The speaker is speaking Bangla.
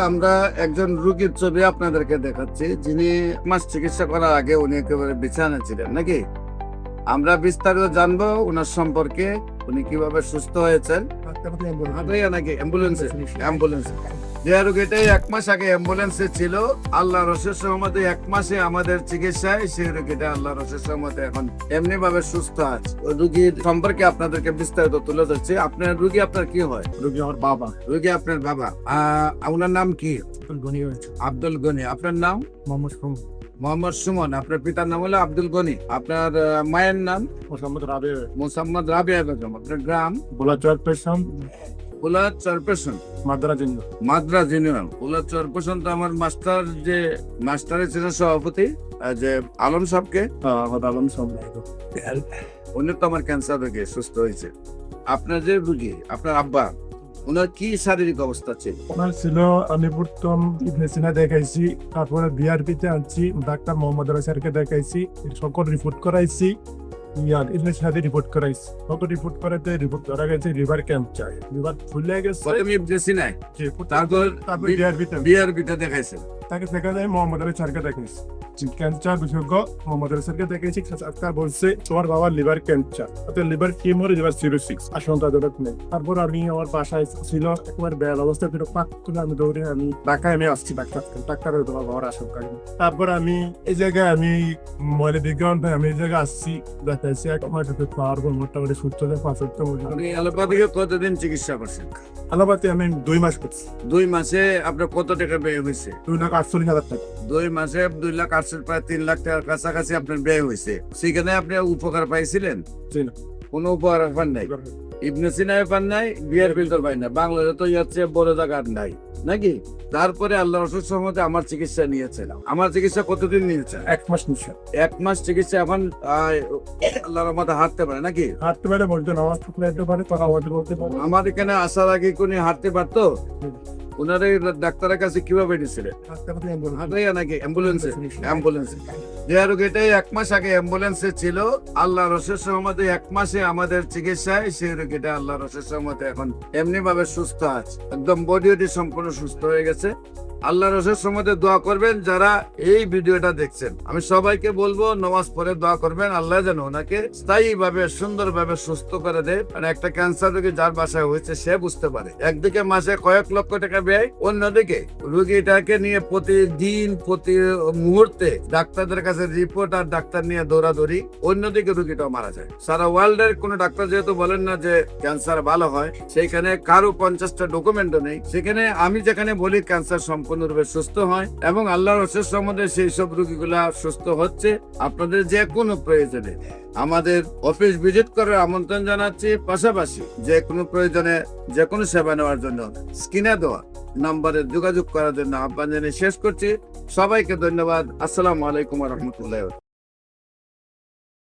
আমরা একজন রোগীর ছবি আপনাদেরকে দেখাচ্ছি, যিনি মাস চিকিৎসা করার আগে উনি একেবারে বিছানা ছিলেন নাকি। আমরা বিস্তারিত জানবো ওনার সম্পর্কে, উনি কিভাবে সুস্থ হয়েছেন। নাকি অ্যাম্বুলেন্সে যে রোগীটাই 1 মাস আগে অ্যাম্বুলেন্সে ছিল, আল্লাহ রসের সহমতে 1 মাসে আমাদের চিকিৎসায় সেই রোগীটা আল্লাহ রসের সহমতে এখন এমনি ভাবে সুস্থ আছে। ওই রোগীর সম্পর্কে আপনাদেরকে বিস্তারিত তুলে ধরছি। আপনার রোগী আপনার কি হয়? রোগী আমার বাবা। রোগী আপনার বাবা। ওনার নাম কি? আব্দুল গনি। আপনার নাম? মোহাম্মদ সুমন। আপনার পিতার নাম হলো আব্দুল গনি। আপনার মায়ের নাম? মোসাম্মদ রাবিয়া বেগম। আপনার গ্রাম? বুলার চরপেশন, মাদ্রাজ ইউনিয়ন। বুলার চরপেশন তো আমার মাস্টারের ছিলেন সভাপতি যে আলম সাহেবকে। উনি তো আমার ক্যান্সার রোগে সুস্থ হয়েছে। আপনার যে রোগী, আপনার আব্বা, ওনার কি শারীরিক অবস্থা ছিল? ওনার ছিল আলিপুরতম ইবনে সিনা দেখাইছি, তারপরে বিআরপিতে আনছি, ডাক্তার মোহাম্মদ আলী স্যারকে দেখাইছি, সকল রিপোর্ট করাইছি, ইবনে সিনাতে রিপোর্ট করাইছি। সকল রিপোর্ট করাতে রিপোর্ট ধরা গেছে লিভার ক্যান্সার, লিভার ফুলে গেছে। প্রথমে ইবনে সিনায়, তারপর বিআরপিতে দেখাইছেন। তাকে দেখা যায় মোহাম্মদ আলী স্যারকে দেখাইছি, ক্যান্সার বিশেষজ্ঞ মোহাম্মদ আলী স্যারকে দেখাইছি। ডাক্তার বলছে তোমার বাবার liver cancer, liver tumour, liver cirrhosis, আশঙ্কাজনক নেই। তারপর আমি আমার বাসায় ছিল একবার বেয়াল অবস্থা, পাক করে আমি দৌড়ে আমি ঢাকায় আমি আসছি ডাক্তারের তোমার বাবার আশঙ্কা। তারপর আমি এই জায়গায় আমি ময়লা বিজ্ঞান আমি এই জায়গায় আসছি, দেখাইছি এক মাস পাওয়ার পর মোটামুটি সুস্থ হয়ে 5 অ্যালোপ্যাথিকে কতদিন চিকিৎসা করছেন? আলাপাতে আমি 2 মাস করছি। 2 মাসে আপনার কত টাকা ব্যয় হয়েছে? 2,48,000 টাকা। 2 মাসে 2,48,000, প্রায় 3 লাখ টাকার কাছাকাছি আপনার ব্যয় হয়েছে। সেখানে আপনি উপকার পাইছিলেন? কোনো উপকার পান নাই? ইবনে সিনায় পান নাই, বিআরপি তো পাই না, বাংলাদেশে তো যাচ্ছে বড় জায়গা নাই নাকি। তারপরে আল্লাহ রসুল সহমতে আমার চিকিৎসা নিয়েছিলাম। আমার চিকিৎসা কতদিন নিয়েছে? 1 মাস নিয়েছে। 1 মাস চিকিৎসা। এখন আল্লাহর রহমতে হাঁটতে পারে নাকি? হাঁটতে পারে, বলতে নামাজ পড়তে পারে, কথা বলতে পারে। আমার এখানে আসার আগে কোন হাঁটতে পারতো? ওনার ডাক্তারের কাছে কিভাবে নিয়েছিলেন? নাকি অ্যাম্বুলেন্সে যে রোগীটাই 1 মাস আগে অ্যাম্বুলেন্সে ছিল, আল্লাহ রসের সহমতে 1 মাসে আমাদের চিকিৎসায় সেই রোগীটা আল্লাহ রসের সহমতে এখন এমনি ভাবে সুস্থ আছে, একদম বডি সম্পূর্ণ সুস্থ হয়ে গেছে। আল্লাহ রসের সহমতে দোয়া করবেন যারা এই ভিডিওটা দেখছেন। আমি সবাইকে বলবো নামাজ পড়ে দোয়া করবেন, আল্লাহ যেন ওনাকে স্থায়ী ভাবে সুন্দর ভাবে সুস্থ করে দেয়। মানে একটা ক্যান্সার রোগী যার বাসায় হয়েছে সে বুঝতে পারে, একদিকে মাসে কয়েক লক্ষ টাকা ব্যয়, অন্যদিকে রোগীটাকে নিয়ে প্রতিদিন প্রতি মুহূর্তে ডাক্তারদের কাছে রিপোর্ট আর ডাক্তার নিয়ে দৌড়াদৌড়ি, অন্যদিকে রোগীটাও মারা যায়। সারা ওয়ার্ল্ডের কোন ডাক্তার যেহেতু বলেন না যে ক্যান্সার ভালো হয়, সেইখানে কারো 50টা ডকুমেন্টও নেই। সেখানে আমি যেখানে বলি ক্যান্সার সম্পূর্ণরূপে সুস্থ হয় এবং আল্লাহর রসের সম্বন্ধে সেই সব রোগীগুলা সুস্থ হচ্ছে। আপনাদের যে কোনো প্রয়োজনে আমাদের অফিস ভিজিট করার আমন্ত্রণ জানাচ্ছি। পাশাপাশি যে কোনো প্রয়োজনে যে কোনো সেবা নেওয়ার জন্য স্ক্রিনে দেওয়া নম্বরে যোগাযোগ করার জন্য আহ্বান জানিয়ে শেষ করছি। সবাইকে ধন্যবাদ। আসসালামু আলাইকুম ওয়া রাহমাতুল্লাহি।